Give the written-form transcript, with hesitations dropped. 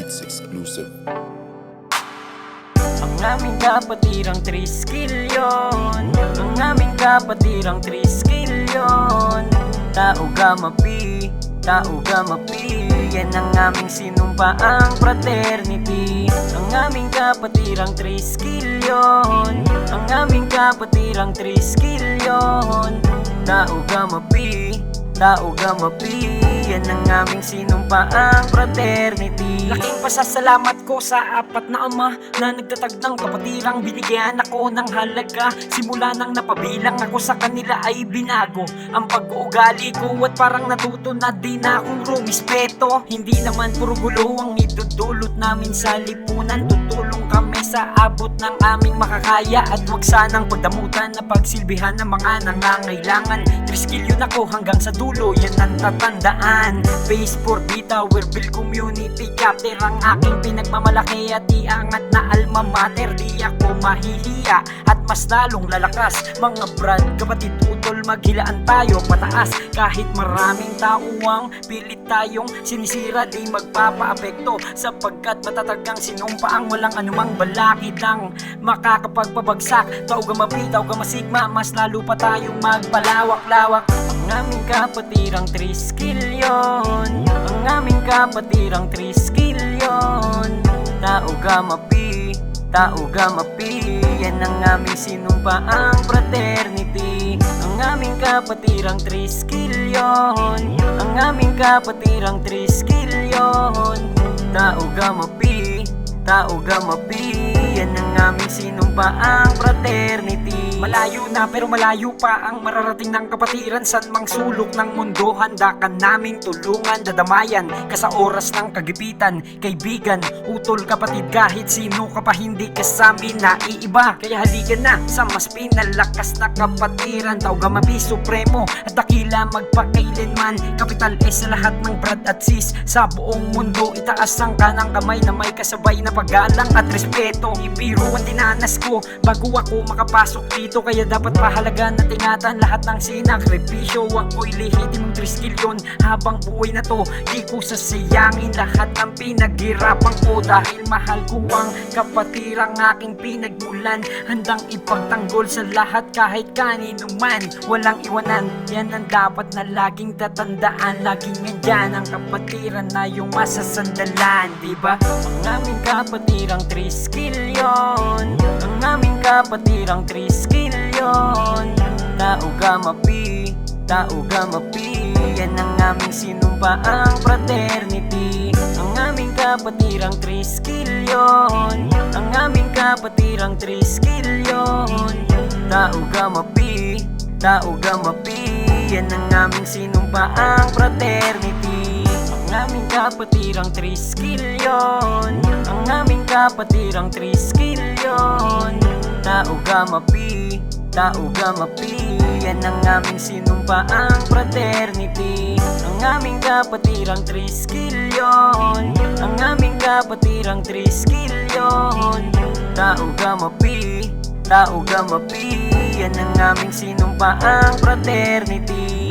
Beats exclusive. Ang aming kapatirang 3 skill yun. Ang aming kapatirang 3 skill yun. Tao gamapi, tao gamapi. Yan ang aming sinumpaang fraternity. Ang aming kapatirang 3 skill yun. Ang aming kapatirang 3 skill yun. Tao gamapi, tao gamapi. Yan ang aming sinumpaang fraternity. Laking pasasalamat ko sa apat na ama na nagtatag ng kapatirang binigyan ako ng halaga. Simula nang napabilang ako sa kanila ay binago ang pag-uugali ko at parang natuto na din akong rumispeto. Hindi naman puro gulo ang idudulot namin sa lipunan. Tutulong kami sa abot ng aming makakaya at wag sanang pagdamutan na pagsilbihan ng mga nangangailangan. 3 skill yun ako hanggang sa dulo, yan ang tatandaan. Base for Bita, we're build community chapter. Ang aking pinagmamalaki at iangat na alma mater. Di ako mahihiya at mas lalong lalakas. Mga brad, kapatid, utol, maghilaan tayo pataas. Kahit maraming tauwang pilit tayong sinisira, di magpapaapekto sapagkat matatag ang sinumpaang walang anumang balakid lang makakapagpabagsak. Tao gamapi, tao gamasigma, mas lalo pa tayong magpalawak-lawak. Ang aming kapatirang 3 skill yun. Ang aming kapatirang 3 skill yun. Tao gamapi, tao gamapi. Yan ang aming sinumpaang fraternity. Ang aming kapatirang 3 skill yun. Ang aming kapatirang 3 skill yun. Tao gamapi, tao gamapi. Yan ang aming sinumpaang fraternity. Malayo na pero malayo pa ang mararating ng kapatiran. San mang sulok ng mundo, handa ka naming tulungan. Dadamayan ka sa oras ng kagipitan. Kaibigan, utol, kapatid, kahit sino ka pa, hindi ka sa amin naiiba. Kaya halika na sa mas pinalakas na kapatiran. Tao gamapi, supremo at dakila magpakailanman. Kapital S sa lahat ng brad at sis sa buong mundo. Itaas ang kanang kamay na may kasabay na paggalang at respeto. Ibiro ang dinanas ko bago ako makapasok dito. Kaya dapat pahalagan at ingatan lahat ng sinakripisyo. Ako'y lehitimong 3 skill yun. Habang buhay na to, di ko sasayangin lahat ng pinaghirapan ko. Dahil mahal ko ang kapatirang aking pinagmulan. Handang ipagtanggol sa lahat kahit kanino man. Walang iwanan, yan ang dapat na laging tatandaan. Laging nandyan ang kapatiran na yung masasandalan, diba? Ang aming kapatirang 3 skill yun. Ang aming kapatirang 3 skill yun. Tao gamapi, tao gamapi. Yan ang aming sinumpaang fraternity. Ang aming kapatirang 3 skill yun. Ang aming kapatirang 3 skill yun. Tao gamapi, tao gamapi. Yan ang aming sinumpaang fraternity. Ang aming kapatirang 3 skill yun. Ang aming kapatirang 3 skill yun. Tao gamapi, tao gamapi. Yan ang aming sinumpaang fraternity. Ang aming kapatirang 3 skill yun. Ang aming kapatirang 3 skill yun. Tao gamapi, tao gamapi. Yan ang aming sinumpaang fraternity.